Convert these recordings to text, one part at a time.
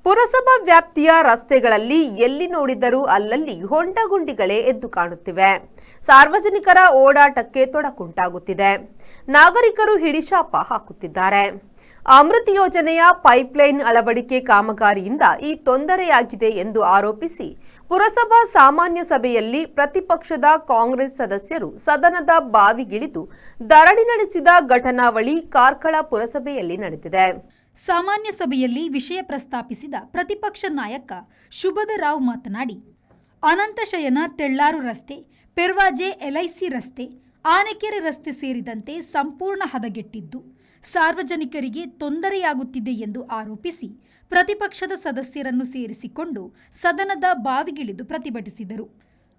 ಪುರಸಭಾ ವ್ಯಾಪ್ತಿಯ ರಸ್ತೆಗಳಲ್ಲಿ ಎಲ್ಲಿ ನೋಡಿದರೂ ಅಲ್ಲಲ್ಲಿ ಹೊಂಡಗುಂಡಿಗಳೇ ಎದ್ದು ಕಾಣುತ್ತಿವೆ. ಸಾರ್ವಜನಿಕರ ಓಡಾಟಕ್ಕೆ ತೊಡಕುಂಟಾಗುತ್ತಿದೆ. ನಾಗರಿಕರು ಹಿಡಿಶಾಪ ಹಾಕುತ್ತಿದ್ದಾರೆ. ಅಮೃತ್ ಯೋಜನೆಯ ಪೈಪ್ಲೈನ್ ಅಳವಡಿಕೆ ಕಾಮಗಾರಿಯಿಂದ ಈ ತೊಂದರೆಯಾಗಿದೆ ಎಂದು ಆರೋಪಿಸಿ ಪುರಸಭಾ ಸಾಮಾನ್ಯ ಸಭೆಯಲ್ಲಿ ಪ್ರತಿಪಕ್ಷದ ಕಾಂಗ್ರೆಸ್ ಸದಸ್ಯರು ಸದನದ ಬಾವಿಗಿಳಿದು ಧರಣಿ ನಡೆಸಿದ ಘಟನಾವಳಿ ಕಾರ್ಕಳ ಪುರಸಭೆಯಲ್ಲಿ ನಡೆದಿದೆ. ಸಾಮಾನ್ಯ ಸಭೆಯಲ್ಲಿ ವಿಷಯ ಪ್ರಸ್ತಾಪಿಸಿದ ಪ್ರತಿಪಕ್ಷ ನಾಯಕ ಶುಭದರಾವ್ ಮಾತನಾಡಿ, ಅನಂತಶಯನ ತೆಳ್ಳಾರು ರಸ್ತೆ, ಪೆರ್ವಾಜೆ ಎಲ್ಐಸಿ ರಸ್ತೆ, ಆನೆಕೆರೆ ರಸ್ತೆ ಸೇರಿದಂತೆ ಸಂಪೂರ್ಣ ಹದಗೆಟ್ಟಿದ್ದು ಸಾರ್ವಜನಿಕರಿಗೆ ತೊಂದರೆಯಾಗುತ್ತಿದೆ ಎಂದು ಆರೋಪಿಸಿ ಪ್ರತಿಪಕ್ಷದ ಸದಸ್ಯರನ್ನು ಸೇರಿಸಿಕೊಂಡು ಸದನದ ಬಾವಿಗಿಳಿದು ಪ್ರತಿಭಟಿಸಿದರು.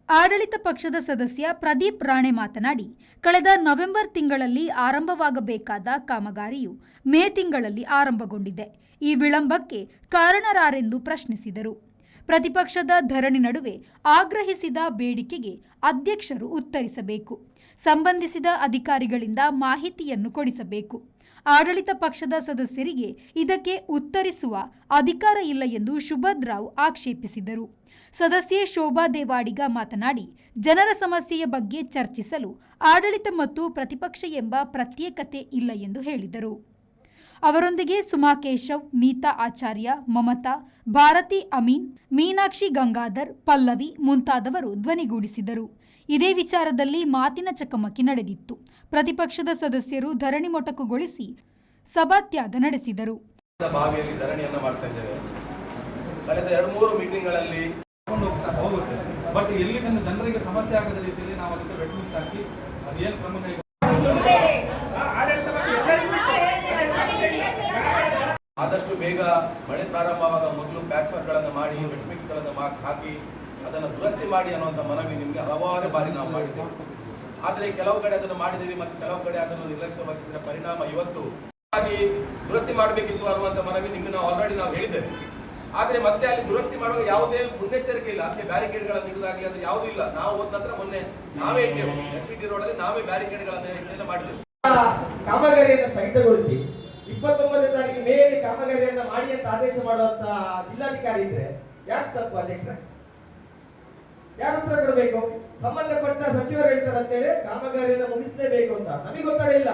ಆಡಳಿತ ಪಕ್ಷದ ಸದಸ್ಯ ಪ್ರದೀಪ್ ರಾಣೆ ಮಾತನಾಡಿ, ಕಳೆದ ನವೆಂಬರ್ ತಿಂಗಳಲ್ಲಿ ಆರಂಭವಾಗಬೇಕಾದ ಕಾಮಗಾರಿಯು ಮೇ ತಿಂಗಳಲ್ಲಿ ಆರಂಭಗೊಂಡಿದೆ. ಈ ವಿಳಂಬಕ್ಕೆ ಕಾರಣರಾರೆಂದು ಪ್ರಶ್ನಿಸಿದರು. ಪ್ರತಿಪಕ್ಷದ ಧರಣಿ ನಡುವೆ ಆಗ್ರಹಿಸಿದ ಬೇಡಿಕೆಗೆ ಅಧ್ಯಕ್ಷರು ಉತ್ತರಿಸಬೇಕು, ಸಂಬಂಧಿಸಿದ ಅಧಿಕಾರಿಗಳಿಂದ ಮಾಹಿತಿಯನ್ನು ಕೊಡಿಸಬೇಕು. ಆಡಳಿತ ಪಕ್ಷದ ಸದಸ್ಯರಿಗೆ ಇದಕ್ಕೆ ಉತ್ತರಿಸುವ ಅಧಿಕಾರ ಇಲ್ಲ ಎಂದು ಶುಭದ್ರಾವ್ ಆಕ್ಷೇಪಿಸಿದರು. ಸದಸ್ಯೆ ಶೋಭಾ ದೇವಾಡಿಗ ಮಾತನಾಡಿ, ಜನರ ಸಮಸ್ಯೆಯ ಬಗ್ಗೆ ಚರ್ಚಿಸಲು ಆಡಳಿತ ಮತ್ತು ಪ್ರತಿಪಕ್ಷ ಎಂಬ ಪ್ರತ್ಯೇಕತೆ ಇಲ್ಲ ಎಂದು ಹೇಳಿದರು. ಅವರೊಂದಿಗೆ ಸುಮಾ ಕೇಶವ್, ನೀತಾ ಆಚಾರ್ಯ, ಮಮತಾ, ಭಾರತಿ ಅಮೀನ್, ಮೀನಾಕ್ಷಿ ಗಂಗಾಧರ್, ಪಲ್ಲವಿ ಮುಂತಾದವರು ಧ್ವನಿಗೂಡಿಸಿದರು. ಇದೇ ವಿಚಾರದಲ್ಲಿ ಮಾತಿನ ಚಕಮಕಿ ನಡೆದಿತ್ತು. ಪ್ರತಿಪಕ್ಷದ ಸದಸ್ಯರು ಧರಣಿ ಮೊಟಕುಗೊಳಿಸಿ ಸಭಾತ್ಯಾಗ ನಡೆಸಿದರು. ಕಳೆದ 2-3 ಮೀಟಿಂಗ್ಗಳಲ್ಲಿ ಹೋಗುತ್ತೆ, ಬಟ್ ಎಲ್ಲಿ ಜನರಿಗೆ ಸಮಸ್ಯೆ ಆಗದ ರೀತಿಯಲ್ಲಿ ನಾವು ಅದಕ್ಕೆ ವೆಟ್ಮಿಕ್ಸ್ ಹಾಕಿ ಅದೇನು ಕ್ರಮ ಆದಷ್ಟು ಬೇಗ ಮಳೆ ಪ್ರಾರಂಭವಾಗ ಮೊದಲು ಪ್ಯಾಚ್ ವರ್ಕ್ಗಳನ್ನು ಮಾಡಿ ವೆಟ್ಮಿಕ್ಸ್ಗಳನ್ನು ಹಾಕಿ ಅದನ್ನು ದುರಸ್ತಿ ಮಾಡಿ ಅನ್ನುವಂಥ ಮನವಿ ನಿಮಗೆ ಹಲವಾರು ಬಾರಿ ನಾವು ಮಾಡಿದ್ದೇವೆ. ಆದರೆ ಕೆಲವು ಕಡೆ ಅದನ್ನು ಮಾಡಿದ್ದೀವಿ ಮತ್ತು ಕೆಲವು ಕಡೆ ಅದನ್ನು ನಿರ್ಲಕ್ಷ್ಯ ವಹಿಸಿದ ಪರಿಣಾಮ ಇವತ್ತು ದುರಸ್ತಿ ಮಾಡಬೇಕಿತ್ತು ಅನ್ನುವಂಥ ಮನವಿ ನಿಮಗೆ ನಾವು ಆಲ್ರೆಡಿ ನಾವು ಹೇಳಿದ್ದೇವೆ. ಆದ್ರೆ ಮತ್ತೆ ಅಲ್ಲಿ ದುರಸ್ತಿ ಮಾಡುವಾಗ ಯಾವುದೇ ಮುನ್ನೆಚ್ಚರಿಕೆ ಇಲ್ಲ, ಅದಕ್ಕೆ ಬ್ಯಾರಿಕೇಡ್ಗಳನ್ನು ಇಡುವುದಾಗಲಿ ಅದು ಯಾವುದೂ ಇಲ್ಲ. ನಾವು ಹೋದ ನಂತರ ಮೊನ್ನೆ ನಾವೇ ಇಟ್ಟೇವೆ, SVT ರೋಡಲ್ಲಿ ನಾವೇ ಬ್ಯಾರಿಕೇಡ್ಗಳನ್ನು ಮಾಡಿದ್ದೇವೆ. ಕಾಮಗಾರಿಯನ್ನು ಸ್ಥಗಿತಗೊಳಿಸಿ 29ನೇ ತಾರೀಕು ಮೇಯಲ್ಲಿ ಕಾಮಗಾರಿಯನ್ನ ಮಾಡಿ ಅಂತ ಆದೇಶ ಮಾಡುವಂತ ಜಿಲ್ಲಾಧಿಕಾರಿ ಇದ್ರೆ ಯಾಕೆ ತಪ್ಪು ಅಧ್ಯಕ್ಷ? ಯಾರು ಉತ್ತರ ಕೊಡಬೇಕು? ಸಂಬಂಧಪಟ್ಟ ಸಚಿವರು ಹೇಳ್ತಾರೆ ಅಂತೇಳಿ ಕಾಮಗಾರಿಯನ್ನು ಮುಗಿಸಲೇಬೇಕು ಅಂತ ನಮಗೆ ಗೊತ್ತಾಗಿಲ್ಲ.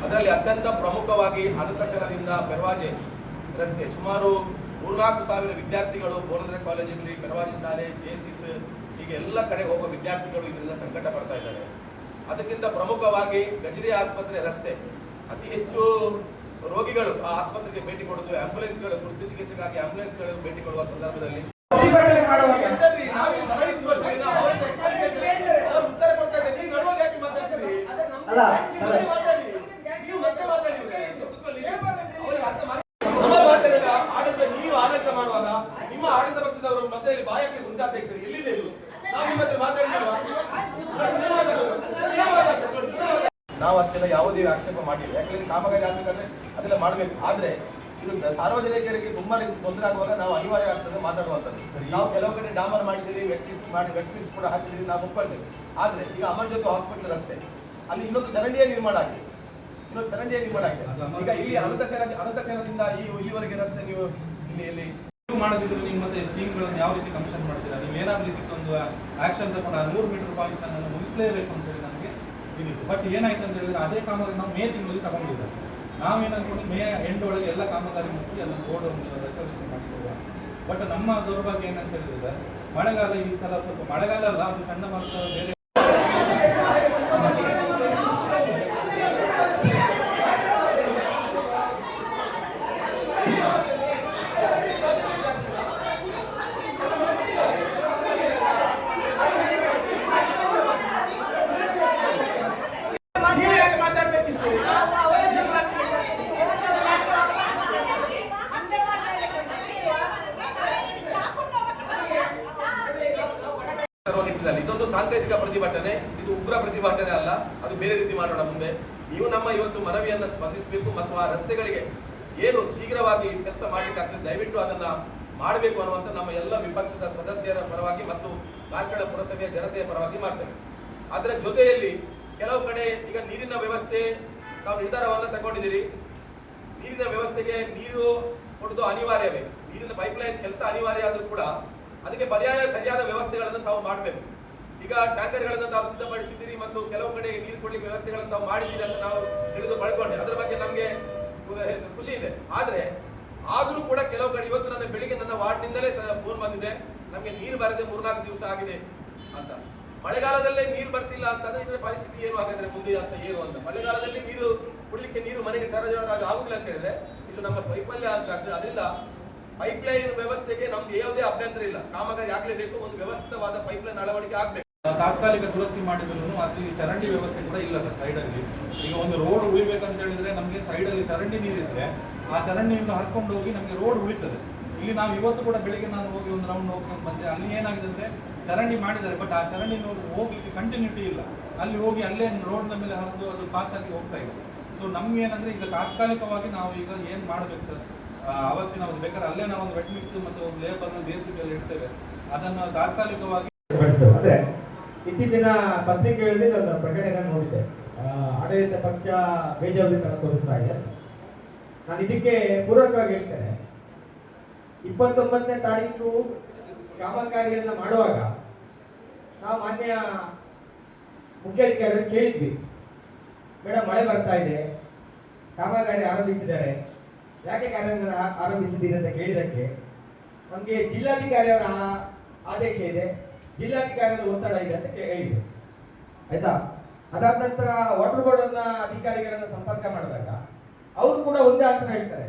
ಅದರಲ್ಲಿ ಅತ್ಯಂತ ಪ್ರಮುಖವಾಗಿ ಅನಂತಶಯನದಿಂದ ಪೆರ್ವಾಜೆ ರಸ್ತೆ ಸುಮಾರು 3,000-4,000 ವಿದ್ಯಾರ್ಥಿಗಳು ಬೋನಂದ್ರೆ ಕಾಲೇಜಿನಲ್ಲಿ, ಪೆರ್ವಾಜೆ ಶಾಲೆ, JCS ಹೀಗೆ ಎಲ್ಲ ಕಡೆ ಹೋಗುವ ವಿದ್ಯಾರ್ಥಿಗಳು ಇದರಿಂದ ಸಂಕಟ ಪಡ್ತಾ ಇದ್ದಾರೆ. ಅದಕ್ಕಿಂತ ಪ್ರಮುಖವಾಗಿ ಗಜರಿ ಆಸ್ಪತ್ರೆ ರಸ್ತೆ, ಅತಿ ಹೆಚ್ಚು ರೋಗಿಗಳು ಆ ಆಸ್ಪತ್ರೆಗೆ ಭೇಟಿ ಕೊಡುವುದು, ಆಂಬ್ಯುಲೆನ್ಸ್ಗಳು ತುರ್ತು ಚಿಕಿತ್ಸೆಗಾಗಿ ಆಂಬ್ಯುಲೆನ್ಸ್ಗಳು ಭೇಟಿ ಕೊಡುವ ಸಂದರ್ಭದಲ್ಲಿ ಆಡಳಿತ ಮಾಡುವಾಗ ನಿಮ್ಮ ಆಡಳಿತ ಪಕ್ಷದವರು ಮತ್ತೆ ಬಾಯಕ್ಕೆ ಅಧ್ಯಕ್ಷರು ಎಲ್ಲಿದೆ? ನಾವು ನಿಮ್ಮ ಹತ್ರ ನಾವು ಅದಕ್ಕೆಲ್ಲ ಯಾವುದೇ ಆಕ್ಷೇಪ ಮಾಡಿಲ್ಲ. ಯಾಕಂದ್ರೆ ಕಾಮಗಾರಿ ಆಗ್ಬೇಕಾದ್ರೆ ಅದೆಲ್ಲ ಮಾಡಬೇಕು. ಆದ್ರೆ ಇದು ಸಾರ್ವಜನಿಕರಿಗೆ ತುಂಬಾ ತೊಂದರೆ ಆಗುವಾಗ ನಾವು ಅನಿವಾರ್ಯ ಆಗ್ತದೆ ಮಾತಾಡುವಂಥದ್ದು. ನಾವು ಕೆಲವು ಕಡೆ ಡಾಮರ್ ಮಾಡಿದ್ದೀವಿ, ವೆಟ್ಮಿಕ್ಸ್ ಕೂಡ ಹಾಕಿದ್ದೀವಿ, ನಾವು ಒಪ್ಕೊಳ್ತೇವೆ. ಆದ್ರೆ ಈಗ ಅಮರ್ಜ್ಯೋತಿ ಹಾಸ್ಪಿಟಲ್ ರಸ್ತೆ ಅಲ್ಲಿ ಇನ್ನೊಂದು ಚರಂಡಿಯ ನಿರ್ಮಾಣ ಆಗಿದೆ. ಈಗ ಇಲ್ಲಿ ಅನಂತಶಯನದಿಂದ ಇಲ್ಲಿವರೆಗೆ ರಸ್ತೆ ನೀವು ಇಲ್ಲಿ ಮಾಡದಿದ್ರು ನೀವು ಮತ್ತೆ ಸ್ಕೀಮ್ಗಳನ್ನು ಯಾವ ರೀತಿ ಕಮಿಷನ್ ಮಾಡ್ತೀರಾ? ನೀವು ಏನಾದ್ರೂ ಇದಕ್ಕೊಂದು ಆಕ್ಷನ್ ತಗೊಂಡು 100 ಮೀಟರ್ ಪಾಯಿಂಟ್ ಅನ್ನು ಮುಗಿಸಲೇಬೇಕು ಅಂತ ಹೇಳಿ ನನಗೆ ಇದಿತ್ತು. ಬಟ್ ಏನಾಯ್ತು ಅಂತ ಹೇಳಿದ್ರೆ ಅದೇ ಕಾಮಗಾರಿ ನಾವು ಮೇ ತಿಂಗಳಲ್ಲಿ ತಗೊಂಡಿದ್ದೇವೆ. ನಾವೇನಂದ್ಕೊಂಡು ಮೇ ಎಂಡ್ ಒಳಗೆ ಎಲ್ಲ ಕಾಮಗಾರಿ ಮುಗಿಸಿ ಎಲ್ಲ ರೋಡ್ ರೆಸ್ಟೋರೇಷನ್ ಮಾಡಿಕೊಡುವ. ಬಟ್ ನಮ್ಮ ದೌರ್ಭಾಗ್ಯ ಏನಂತ ಹೇಳಿದ್ರೆ ಮಳೆಗಾಲ ಈ ಸಲ ಸ್ವಲ್ಪ ಮಳೆಗಾಲ ಅಲ್ಲ, ಅದು ಚಂಡಮಾರುತ ಬೇರೆ ಇದೊಂದು ಸಾಂಕೇತಿಕ ಪ್ರತಿಭಟನೆ, ಇದು ಉಗ್ರ ಪ್ರತಿಭಟನೆ ಅಲ್ಲ, ಅದು ಬೇರೆ ರೀತಿ ಮಾಡೋಣ ಮುಂದೆ. ನೀವು ನಮ್ಮ ಇವತ್ತು ಮನವಿಯನ್ನ ಸ್ಪಂದಿಸಬೇಕು ಮತ್ತು ಆ ರಸ್ತೆಗಳಿಗೆ ಏನು ಶೀಘ್ರವಾಗಿ ಕೆಲಸ ಮಾಡಲಿಕ್ಕಾಗ್ತದೆ ದಯವಿಟ್ಟು ಅದನ್ನ ಮಾಡಬೇಕು ಅನ್ನುವಂಥ ನಮ್ಮ ಎಲ್ಲ ವಿಪಕ್ಷದ ಸದಸ್ಯರ ಪರವಾಗಿ ಮತ್ತು ಕಾರ್ಕಳ ಪುರಸಭೆಯ ಜನತೆಯ ಪರವಾಗಿ ಮಾಡ್ತೇವೆ. ಅದರ ಜೊತೆಯಲ್ಲಿ ಕೆಲವು ಕಡೆ ಈಗ ನೀರಿನ ವ್ಯವಸ್ಥೆ ನಾವು ನಿರ್ಧಾರವನ್ನು ತಗೊಂಡಿದ್ದೀರಿ. ನೀರಿನ ವ್ಯವಸ್ಥೆಗೆ ನೀರು ಕೊಡೋದು ಅನಿವಾರ್ಯವೇ, ನೀರಿನ ಪೈಪ್ಲೈನ್ ಕೆಲಸ ಅನಿವಾರ್ಯ ಆದರೂ ಕೂಡ ಅದಕ್ಕೆ ಪರ್ಯಾಯ ಸರಿಯಾದ ವ್ಯವಸ್ಥೆಗಳನ್ನು ತಾವು ಮಾಡಬೇಕು. ಈಗ ಟ್ಯಾಂಕರ್ಗಳನ್ನು ತಾವು ಸಿದ್ಧಪಡಿಸಿದ್ದೀರಿ ಮತ್ತು ಕೆಲವು ಕಡೆ ನೀರು ಕೊಡ್ಲಿಕ್ಕೆ ವ್ಯವಸ್ಥೆಗಳನ್ನು ತಾವು ಮಾಡಿದ್ದೀರಿ ಅಂತ ನಾವು ತಿಳಿದು ಪಡ್ಕೊಂಡೆ. ಅದರ ಬಗ್ಗೆ ನಮಗೆ ಖುಷಿ ಇದೆ. ಆದ್ರೂ ಕೂಡ ಕೆಲವು ಕಡೆ ಇವತ್ತು ನನ್ನ ಬೆಳಿಗ್ಗೆ ನನ್ನ ವಾರ್ಡ್ನಿಂದಲೇ ಫೋನ್ ಬಂದಿದೆ, ನಮಗೆ ನೀರು ಬರದೆ 3-4 ದಿವಸ ಆಗಿದೆ ಅಂತ. ಮಳೆಗಾಲದಲ್ಲೇ ನೀರು ಬರ್ತಿಲ್ಲ ಅಂತಂದ್ರೆ ಇದರ ಪರಿಸ್ಥಿತಿ ಏನು ಹಾಗಾದ್ರೆ ಮುಂದೆ ಅಂತ ಏನು ಅಂತ. ಮಳೆಗಾಲದಲ್ಲಿ ನೀರು ಕುಡ್ಲಿಕ್ಕೆ ನೀರು ಮನೆಗೆ ಸರಳವಾಗಿ ಆಗುದಿಲ್ಲ ಅಂತ ಹೇಳಿದ್ರೆ ಇದು ನಮ್ಮ ವೈಫಲ್ಯ ಅಂತ ಆಗ್ತದೆ. ಅದರಿಂದ ಪೈಪ್ಲೈನ್ ವ್ಯವಸ್ಥೆಗೆ ನಮ್ಗೆ ಯಾವುದೇ ಅಭ್ಯಂತರ ಇಲ್ಲ, ಕಾಮಗಾರಿ ಆಗ್ಲೇಬೇಕು, ಒಂದು ವ್ಯವಸ್ಥಿತವಾದ ಪೈಪ್ಲೈನ್ ಅಳವಡಿಕೆ ಆಗ್ಬೇಕು. ತಾತ್ಕಾಲಿಕ ದುರಸ್ತಿ ಮಾಡಿದ್ರು ಅಲ್ಲಿ ಚರಂಡಿ ವ್ಯವಸ್ಥೆ ಕೂಡ ಇಲ್ಲ ಸರ್ ಸೈಡಲ್ಲಿ. ಈಗ ಒಂದು ರೋಡ್ ಉಳಿಬೇಕಂತ ಹೇಳಿದ್ರೆ ನಮಗೆ ಸೈಡಲ್ಲಿ ಚರಂಡಿ ನೀರಿದ್ರೆ ಆ ಚರಂಡಿಯಿಂದ ಹರ್ಕೊಂಡು ಹೋಗಿ ನಮಗೆ ರೋಡ್ ಉಳಿತದೆ. ಇಲ್ಲಿ ನಾವು ಇವತ್ತು ಕೂಡ ಬೆಳಿಗ್ಗೆ ನಾನು ಹೋಗಿ ಒಂದು ರೌಂಡ್ ಹೋಗ್ಕೊಂಡು ಬಂದೆ. ಅಲ್ಲಿ ಏನಾಗಿದೆ ಅಂದ್ರೆ ಚರಂಡಿ ಮಾಡಿದ್ದಾರೆ, ಬಟ್ ಆ ಚರಂಡಿ ಹೋಗ್ಲಿಕ್ಕೆ ಕಂಟಿನ್ಯೂಟಿ ಇಲ್ಲ. ಅಲ್ಲಿ ಹೋಗಿ ಅಲ್ಲೇ ರೋಡ್ನ ಮೇಲೆ ಹರಿದು ಅದು ಪಾಸ್ ಆಗಿ ಹೋಗ್ತಾ ಇದೆ. ಸೊ ನಮ್ಗೆ ಏನಂದ್ರೆ ಈಗ ತಾತ್ಕಾಲಿಕವಾಗಿ ನಾವು ಈಗ ಏನು ಮಾಡಬೇಕು ಸರ್, ಅವತ್ತಿನ ಒಂದು ಬೇಕಾದ್ರೆ ಅಲ್ಲೇ ನಾವು ಒಂದು ವೆಟ್ ಮಿಕ್ಸ್ ಮತ್ತು ಒಂದು ಲೇಬರ್ ಬೇಸಿಕಲ್ಲಿ ಇಡ್ತೇವೆ, ಅದನ್ನು ತಾತ್ಕಾಲಿಕವಾಗಿ ಅಂದ್ರೆ ಇತ್ತೀಚಿನ ಪತ್ರಿಕೆಗಳಲ್ಲಿ ಒಂದು ಪ್ರಕಟಣೆ ನೋಡಿದೆ. ಆಡಳಿತ ಪಕ್ಷ ಬೇಜವಾಬ್ದಾರಿತನ ತೋರಿಸ್ತಾ ಇದೆ. ನಾನು ಇದಕ್ಕೆ ಪೂರಕವಾಗಿ ಹೇಳ್ತೇನೆ, 29ನೇ ತಾರೀಕು ಕಾಮಗಾರಿಯನ್ನ ಮಾಡುವಾಗ ನಾವು ಮಾನ್ಯ ಮುಖ್ಯಾಧಿಕಾರಿಗಳು ಕೇಳಿದ್ವಿ, ಮೇಡಮ್ ಮಳೆ ಬರ್ತಾ ಇದೆ, ಕಾಮಗಾರಿ ಆರಂಭಿಸಿದ್ದಾರೆ, ಯಾಕೆ ಕಾರ್ಯಕ್ರಮ ಆರಂಭಿಸಿದ್ದೀರಿ ಅಂತ ಕೇಳಿದಕ್ಕೆ ನಮಗೆ ಜಿಲ್ಲಾಧಿಕಾರಿಯವರ ಆದೇಶ ಇದೆ, ಜಿಲ್ಲಾಧಿಕಾರಿಗಳ ಒತ್ತಡ ಇದೆ ಅಂತ ಹೇಳಿದೆ. ಆಯ್ತಾ? ಅದಾದ ನಂತರ ವಾಟರ್ ಬೋರ್ಡ್ ಅಧಿಕಾರಿಗಳನ್ನ ಸಂಪರ್ಕ ಮಾಡಿದಾಗ ಅವರು ಕೂಡ ಒಂದೇ ಆನ್ಸರ್ ಹೇಳ್ತಾರೆ,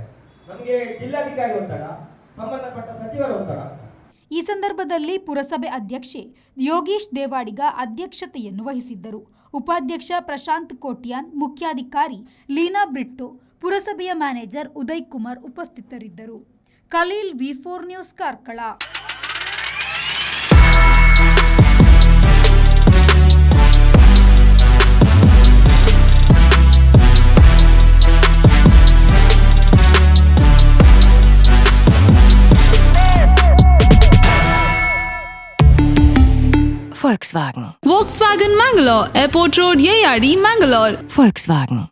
ನಮಗೆ ಜಿಲ್ಲಾಧಿಕಾರಿ ಒತ್ತಡ, ಸಂಬಂಧಪಟ್ಟ ಸಚಿವರ ಒತ್ತಡ. ಈ ಸಂದರ್ಭದಲ್ಲಿ ಪುರಸಭೆ ಅಧ್ಯಕ್ಷೆ ಯೋಗೀಶ್ ದೇವಾಡಿಗ ಅಧ್ಯಕ್ಷತೆಯನ್ನು ವಹಿಸಿದ್ದರು. ಉಪಾಧ್ಯಕ್ಷ ಪ್ರಶಾಂತ್ ಕೋಟ್ಯಾನ್, ಮುಖ್ಯಾಧಿಕಾರಿ ಲೀನಾ ಬ್ರಿಟ್ಟೋ, ಪುರಸಭೆಯ ಮ್ಯಾನೇಜರ್ ಉದಯ್ ಕುಮಾರ್ ಉಪಸ್ಥಿತರಿದ್ದರು. Khalil, V4 news, Karkala. Volkswagen. Volkswagen Mangalore, Airport Road, Yeyadi, Mangalore. Volkswagen.